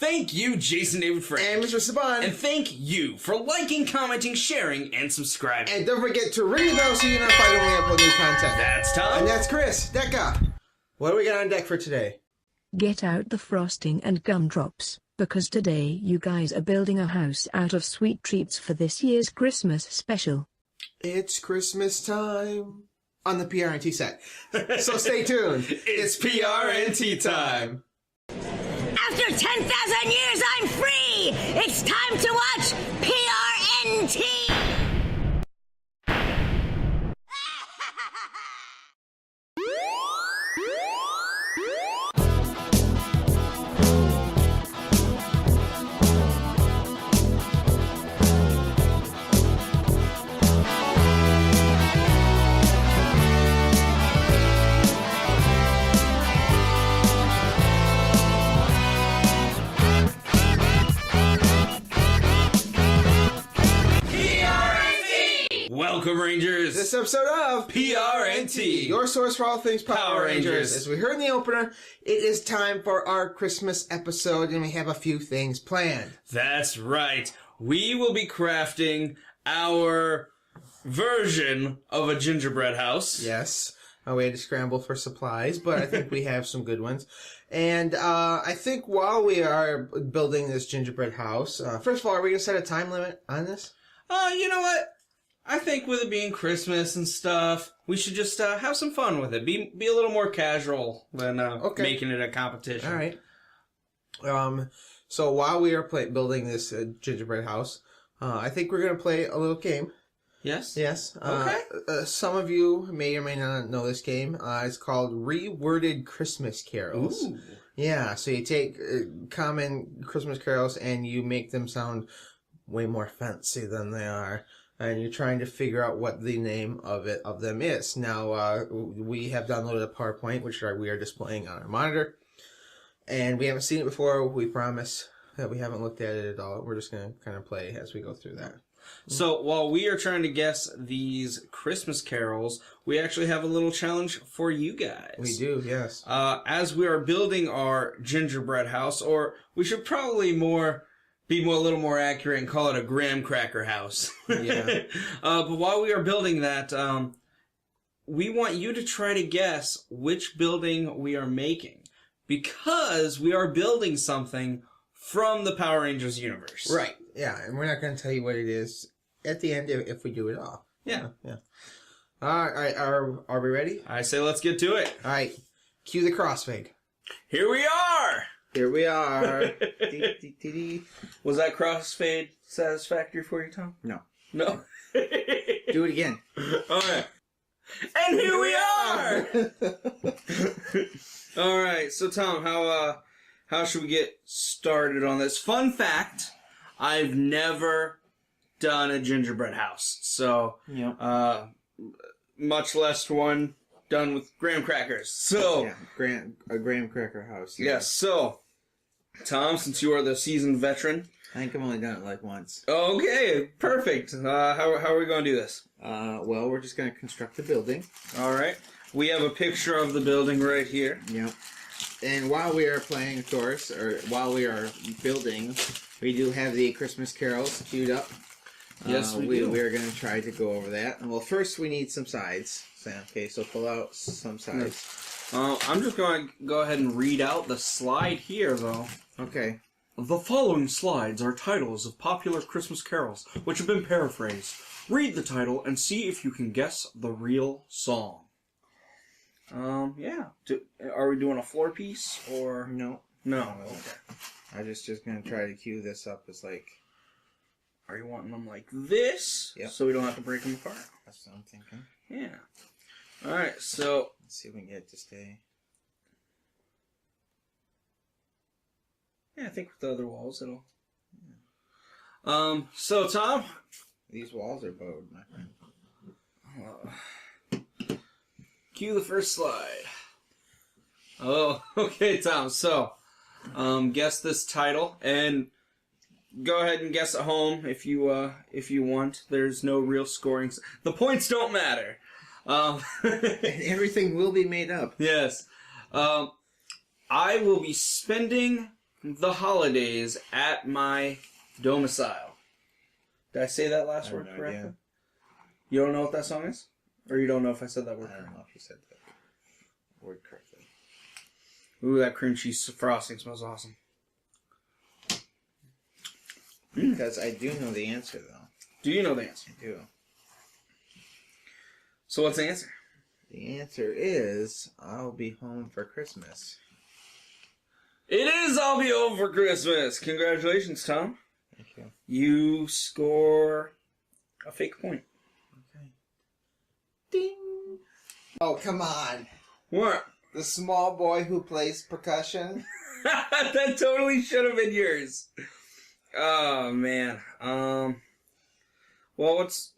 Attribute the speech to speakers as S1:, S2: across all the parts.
S1: Thank you, Jason David Frank.
S2: And Mr. Saban.
S1: And thank you for liking, commenting, sharing, and subscribing.
S2: And don't forget to ring the bell so you're notified when we upload new content.
S1: That's Tom.
S2: And that's Chris. Decca. What do we got on deck for today?
S3: Get out the frosting and gumdrops, because today you guys are building a house out of sweet treats for this year's Christmas special.
S2: It's Christmas time on the PRNT set. So stay tuned.
S1: It's PRNT time.
S4: After 10,000 years, I'm free! It's time to watch PRNT!
S1: Welcome, Rangers.
S2: This episode of
S1: PRNT,
S2: your source for all things Power Rangers. As we heard in the opener, it is time for our Christmas episode, and we have a few things planned.
S1: That's right. We will be crafting our version of a gingerbread house.
S2: Yes. We had to scramble for supplies, but I think we have some good ones. And I think while we are building this gingerbread house, first of all, are we going to set a time limit on this?
S1: You know what? I think with it being Christmas and stuff, we should just have some fun with it. Be a little more casual than making it a competition.
S2: All right. So while we are building this gingerbread house, I think we're going to play a little game.
S1: Yes?
S2: Yes.
S1: Okay.
S2: Some of you may or may not know this game. It's called Reworded Christmas Carols.
S1: Ooh.
S2: Yeah, so you take common Christmas carols and you make them sound way more fancy than they are. And you're trying to figure out what the name of them is. Now, we have downloaded a PowerPoint, which we are displaying on our monitor. And we haven't seen it before. We promise that we haven't looked at it at all. We're just going to kind of play as we go through that.
S1: So, while we are trying to guess these Christmas carols, we actually have a little challenge for you guys.
S2: We do, yes.
S1: As we are building our gingerbread house, or we should probably be a little more accurate and call it a graham cracker house.
S2: Yeah.
S1: But while we are building that, we want you to try to guess which building we are making, because we are building something from the Power Rangers universe.
S2: Right. Yeah, and we're not going to tell you what it is at the end if we do it all.
S1: Yeah.
S2: Yeah. All right. Are we ready?
S1: I say let's get to it.
S2: All right. Cue the crossfade.
S1: Here we are.
S2: Here we are.
S1: Was that crossfade satisfactory for you, Tom?
S2: No.
S1: No.
S2: Do it again.
S1: All right. And here we are. All right. So, Tom, how should we get started on this? Fun fact: I've never done a gingerbread house, so much less one done with graham crackers. So,
S2: a graham cracker house.
S1: Yes. So, Tom, since you are the seasoned veteran,
S5: I think I've only done it like once.
S1: Okay, perfect. How are we going to do this?
S5: Well, we're just going to construct the building.
S1: All right. We have a picture of the building right here.
S5: Yep. And while we are playing, of course, or while we are building, we do have the Christmas carols queued up.
S1: Yes, we do.
S5: We're going to try to go over that. Well, first we need some sides. Okay, so pull out some sides.
S1: I'm just going to go ahead and read out the slide here, though.
S5: Okay.
S1: The following slides are titles of popular Christmas carols, which have been paraphrased. Read the title and see if you can guess the real song. Yeah. Are we doing a floor piece, or...?
S5: No.
S1: No. Okay.
S5: I'm just going to try to cue this up as like...
S1: Are you wanting them like this?
S5: Yep.
S1: So we don't have to break them apart?
S5: That's what I'm thinking.
S1: Yeah. Alright, so...
S5: Let's see if we can get it to stay.
S1: Yeah, I think with the other walls it'll... Yeah. So Tom?
S5: These walls are bowed, my friend.
S1: Cue the first slide. Oh, okay, Tom. So, guess this title, and go ahead and guess at home if you want. There's no real scoring. The points don't matter.
S5: And everything will be made up.
S1: Yes. I will be spending the holidays at my domicile. Did I say that last word correctly?
S5: Idea.
S1: You don't know what that song is? Or you don't know if I said that word
S5: I
S1: correctly?
S5: don't know if you said that word correctly.
S1: Ooh, that cream cheese frosting smells awesome.
S5: Because I do know the answer, though.
S1: Do you know the answer?
S5: I do.
S1: So what's the answer?
S5: The answer is I'll be home for Christmas.
S1: It is I'll Be Home for Christmas. Congratulations, Tom.
S5: Thank you.
S1: You score a fake point.
S5: Okay.
S2: Ding. Oh, come on.
S1: What?
S2: The small boy who plays percussion.
S1: That totally should have been yours. Oh, man. Well, what's...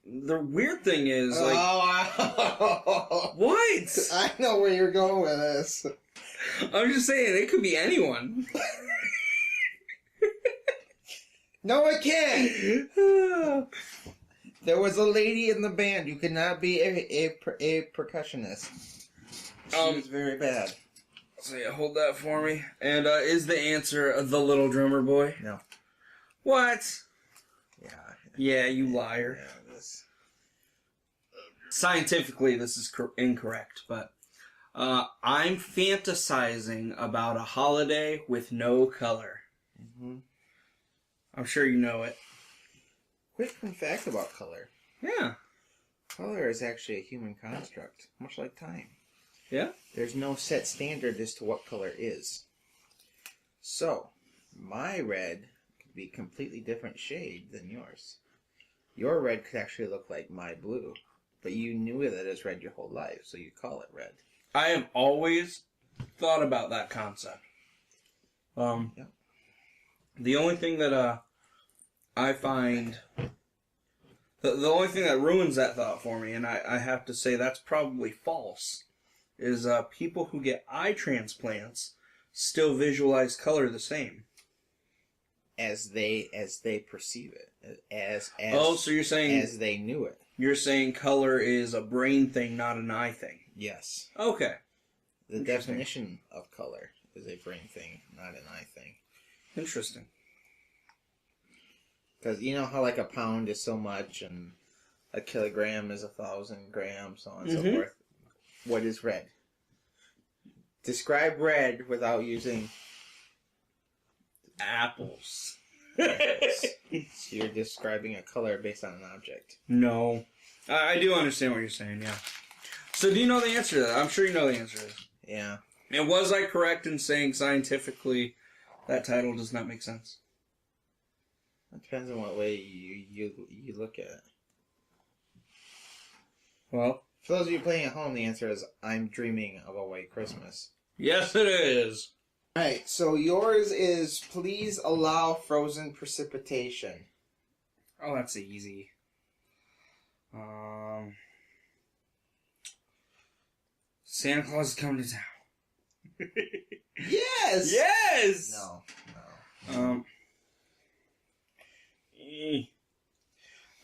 S1: The weird thing is, like...
S2: Oh,
S1: What?
S2: I know where you're going with this.
S1: I'm just saying, it could be anyone.
S2: No, it can't. There was a lady in the band who could not be a percussionist. She was very bad.
S1: So yeah, hold that for me. And is the answer the little drummer boy?
S5: No.
S1: What?
S5: Yeah.
S1: Yeah, you liar.
S5: Yeah, this.
S1: Scientifically, this is incorrect, but I'm fantasizing about a holiday with no color.
S5: Mm-hmm.
S1: I'm sure you know it.
S5: Quick fun fact about color.
S1: Yeah.
S5: Color is actually a human construct, much like time.
S1: Yeah?
S5: There's no set standard as to what color is. So, my red could be a completely different shade than yours. Your red could actually look like my blue, but you knew that as red your whole life, so you call it red.
S1: I have always thought about that concept.
S5: Yep.
S1: The only thing that I find... The only thing that ruins that thought for me, and I have to say that's probably false, is people who get eye transplants still visualize color the same.
S5: As they perceive it. As
S1: Oh, so you're saying...
S5: as they knew it.
S1: You're saying color is a brain thing, not an eye thing.
S5: Yes.
S1: Okay.
S5: The
S1: Interesting.
S5: definition of color is a brain thing, not an eye thing.
S1: Interesting.
S5: Because you know how like a pound is so much and a kilogram is 1,000 grams, so on and so forth. What is red? Describe red without using
S1: Apples.
S5: So you're describing a color based on an object.
S1: No. I do understand what you're saying, yeah. So do you know the answer to that? I'm sure you know the answer to this.
S5: Yeah.
S1: And was I correct in saying scientifically that title does not make sense?
S5: It depends on what way you look at it.
S1: Well,
S5: For those of you playing at home, the answer is I'm dreaming of a white Christmas.
S1: yes it is.
S2: Alright, so yours is please allow frozen precipitation.
S1: Oh, that's easy. Santa Claus is coming to town.
S2: Yes!
S1: Yes!
S2: No.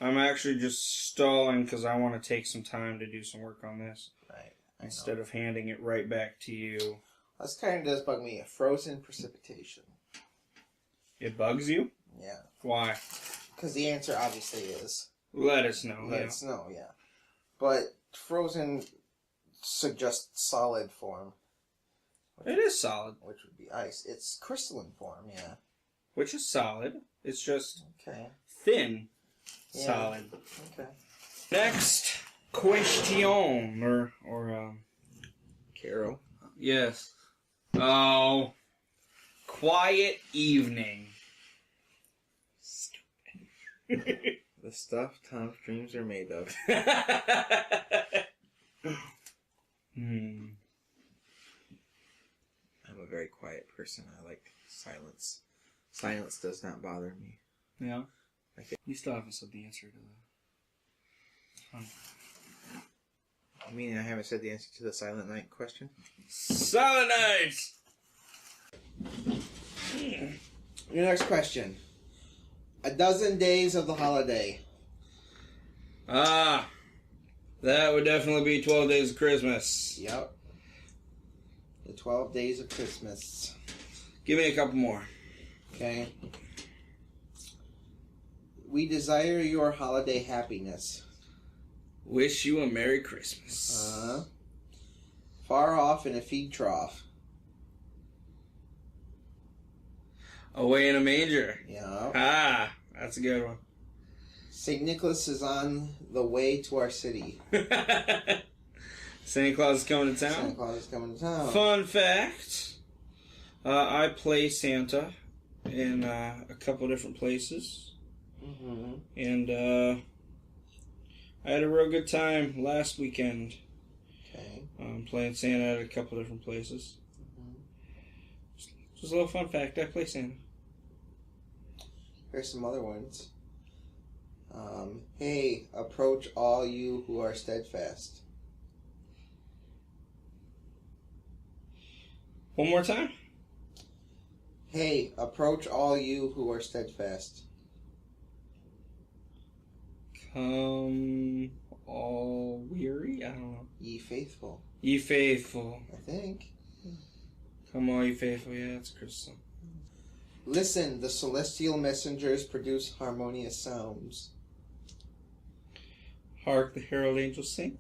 S1: I'm actually just stalling because I want to take some time to do some work on this
S2: Right.
S1: instead of handing it right back to you.
S2: This kind of does bug me. Frozen precipitation.
S1: It bugs you?
S2: Yeah.
S1: Why?
S2: Because the answer obviously is.
S1: Let us know.
S2: Let us know, yeah. But frozen suggests solid form.
S1: It is solid,
S2: Which would be ice. It's crystalline form, yeah.
S1: which is solid. It's just
S2: Okay.
S1: thin.
S2: Yeah.
S1: Solid.
S2: Okay.
S1: Next question, or
S5: Carol.
S1: yes. Oh, quiet evening.
S5: The stuff Tom's dreams are made of.
S1: Hmm.
S5: I'm a very quiet person. I like silence. Silence does not bother me.
S1: Yeah.
S5: Okay.
S1: You still haven't said the answer to that.
S5: I mean, I haven't said the answer to the Silent Night question.
S1: Silent Night!
S2: Your next question. A dozen days of the holiday.
S1: Ah, that would definitely be 12 Days of Christmas.
S2: Yep. The 12 days of Christmas.
S1: Give me a couple more.
S2: Okay. We desire your holiday happiness.
S1: Wish you a Merry Christmas.
S2: Far off in a feed trough.
S1: Away in a manger.
S2: Yeah.
S1: Ah, that's a good one.
S2: St. Nicholas is on the way to our city.
S1: Santa Claus is coming to town.
S2: Santa Claus is coming to town.
S1: Fun fact. I play Santa in a couple different places.
S2: Mm-hmm.
S1: And I had a real good time last weekend.
S2: Okay.
S1: Playing Santa at a couple different places.
S2: Mm-hmm.
S1: Just a little fun fact. I play Santa.
S2: Here's some other ones. Hey, approach all you who are steadfast.
S1: One more time.
S2: Hey, approach all you who are steadfast.
S1: Come all weary? I don't know.
S2: Ye faithful.
S1: Ye faithful.
S2: I think.
S1: Come all ye faithful. Yeah, that's Christmas.
S2: Listen, the celestial messengers produce harmonious sounds.
S1: Hark the herald angels sing.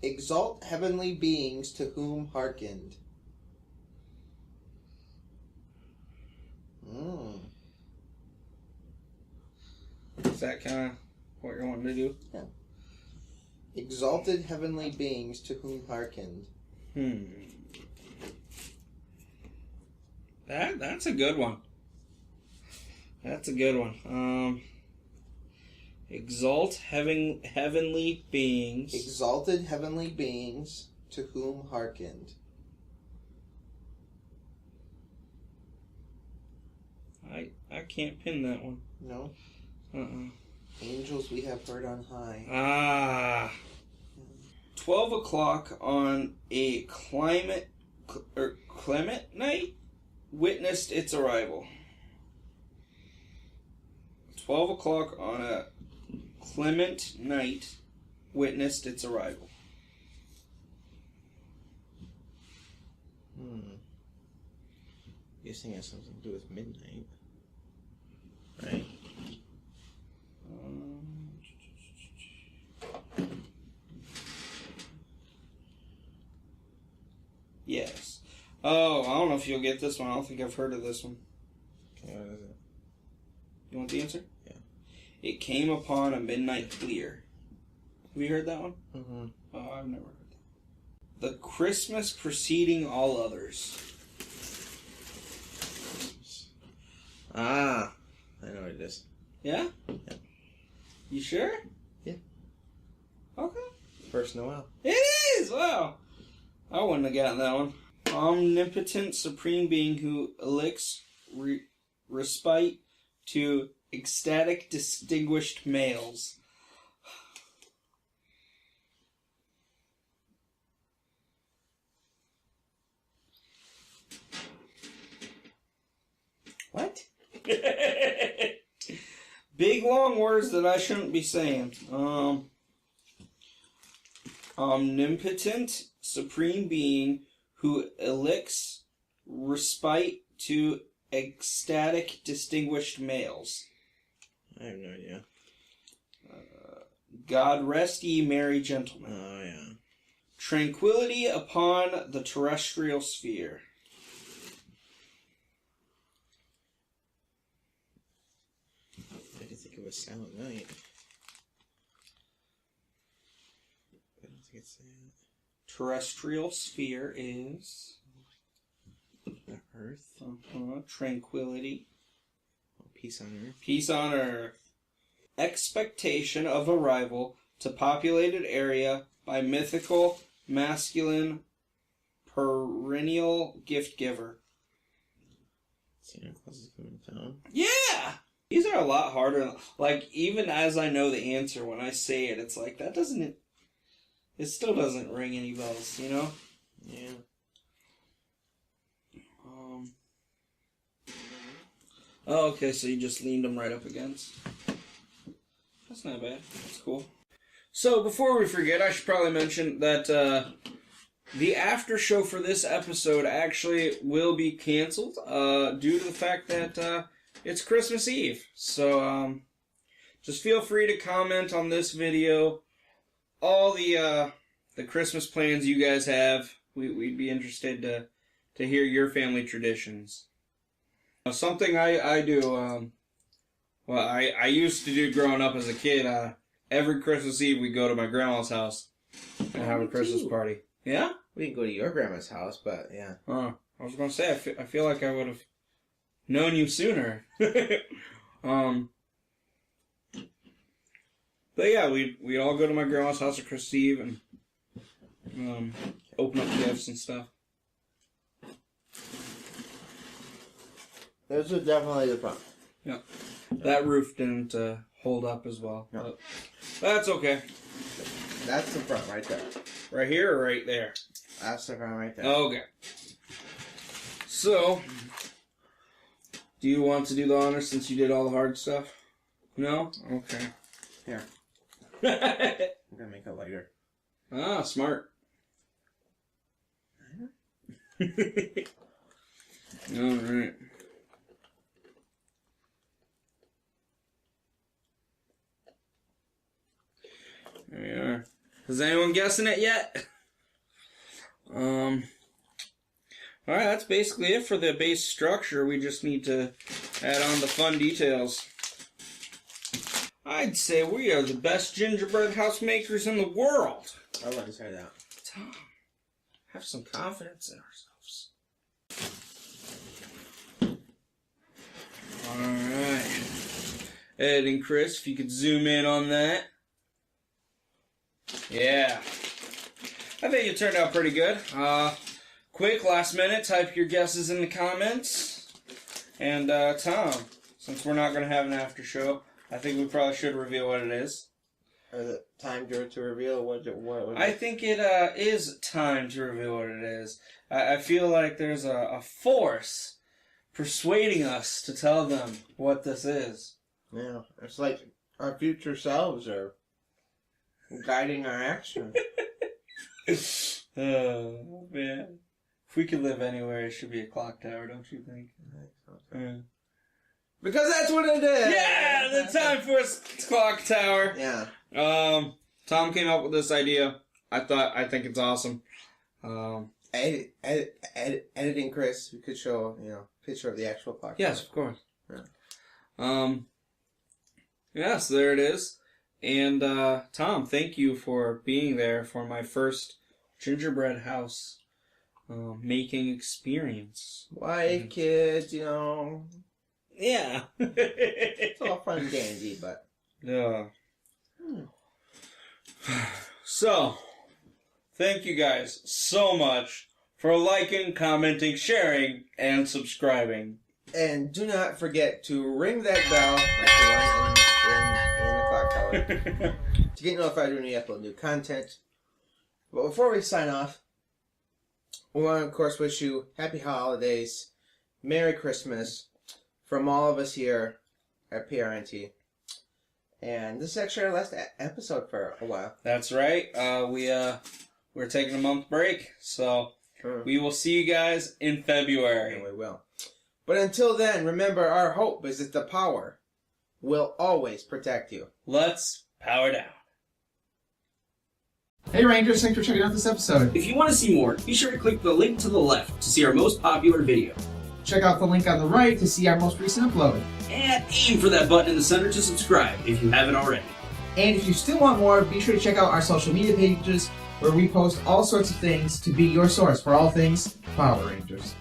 S2: Exalt heavenly beings to whom hearkened.
S1: Is that kind of what you're wanting to do?
S2: Yeah. Exalted heavenly beings to whom hearkened.
S1: That's a good one. That's a good one. Exalt heavenly beings.
S2: Exalted heavenly beings to whom hearkened.
S1: I can't pin that one.
S2: No?
S1: Uh-uh.
S2: Angels we have heard on high.
S1: Ah. 12 o'clock on a climate night witnessed its arrival. 12 o'clock on a clement night witnessed its arrival.
S5: Guessing it has something to do with midnight. Right?
S1: Yes. Oh, I don't know if you'll get this one. I don't think I've heard of this one.
S5: Okay, what is it?
S1: You want the answer?
S5: Yeah.
S1: It came upon a midnight clear. Have you heard that one?
S2: Mm-hmm.
S1: Oh, I've never heard that. The Christmas preceding all others.
S5: Ah, I know what it is.
S1: Yeah?
S5: Yeah.
S1: You sure?
S5: Yeah.
S1: Okay.
S5: First Noel.
S1: It is! Wow. I wouldn't have gotten that one. Omnipotent supreme being who elicts respite to ecstatic distinguished males.
S2: What?
S1: Big long words that I shouldn't be saying. Omnipotent supreme being who elicts respite to ecstatic distinguished males.
S5: I have no idea.
S1: God rest ye merry gentlemen.
S5: Oh, yeah.
S1: Tranquility upon the terrestrial sphere.
S5: I didn't think it was Silent Night. I don't think it's that.
S1: Terrestrial sphere is
S5: The Earth.
S1: tranquility.
S5: Oh, Peace on Earth.
S1: Peace on earth. Expectation of arrival to populated area by mythical masculine perennial gift giver.
S5: Santa Claus is coming to town.
S1: Yeah! These are a lot harder. Like, even as I know the answer, when I say it, it's like, that doesn't... It still doesn't ring any bells, you know?
S5: Yeah.
S1: Oh, okay, so you just leaned them right up against. That's not bad. That's cool. So before we forget, I should probably mention that the after show for this episode actually will be canceled due to the fact that it's Christmas Eve. So just feel free to comment on this video all the Christmas plans you guys have. We'd be interested to hear your family traditions. Something I do, I used to do growing up as a kid. Every Christmas Eve we go to my grandma's house and have a Christmas party. Yeah?
S5: We didn't go to your grandma's house, but yeah.
S1: I was going to say, I feel like I would have known you sooner. But yeah, we all go to my grandma's house at Christmas Eve and open up gifts and stuff.
S5: This is definitely the fun.
S1: Yeah. That roof didn't hold up as well.
S5: No.
S1: But that's okay.
S5: That's the front right there.
S1: Right here or right there?
S5: That's the front right there.
S1: Okay. So, do you want to do the honors since you did all the hard stuff? No? Okay.
S5: Here. I'm gonna make it lighter.
S1: Ah, smart. Alright. There we are. Is anyone guessing it yet? Alright, that's basically it for the base structure. We just need to add on the fun details. I'd say we are the best gingerbread house makers in the world.
S5: I wouldn't say that.
S1: Tom, have some confidence in ourselves. Alright. Ed and Chris, if you could zoom in on that. Yeah. I think it turned out pretty good. Quick, last minute, type your guesses in the comments. And, Tom, since we're not going to have an after show, I think we probably should reveal what it is.
S5: Is it time to reveal what
S1: I think it is time to reveal what it is. I feel like there's a force persuading us to tell them what this is.
S5: Yeah, it's like our future selves are guiding our action.
S1: Oh, man. If we could live anywhere, it should be a clock tower, don't you think? Yeah.
S5: Because that's what it is!
S1: Yeah, the time for a clock tower.
S5: Yeah.
S1: Tom came up with this idea. I think it's awesome.
S5: Editing Chris, we could show, picture of the actual clock.
S1: Yes, of course.
S5: Yeah.
S1: Yeah, so there it is. And, Tom, thank you for being there for my first gingerbread house making experience.
S5: Why, kids,
S1: Yeah.
S5: it's all fun and dandy, but...
S1: Yeah. So, thank you guys so much for liking, commenting, sharing, and subscribing.
S5: And do not forget to ring that bell, like the one in the clock tower, to get notified when we upload new content. But before we sign off, we want to, of course, wish you happy holidays, Merry Christmas, from all of us here at PRNT. And this is actually our last episode for a while.
S1: That's right. We're taking a month break, so we will see you guys in February.
S5: And we will. But until then, remember, our hope is that the power will always protect you.
S1: Let's power down.
S6: Hey Rangers, thanks for checking out this episode.
S1: If you want to see more, be sure to click the link to the left to see our most popular video.
S6: Check out the link on the right to see our most recent upload.
S1: And aim for that button in the center to subscribe if you haven't already.
S6: And if you still want more, be sure to check out our social media pages where we post all sorts of things to be your source for all things Power Rangers.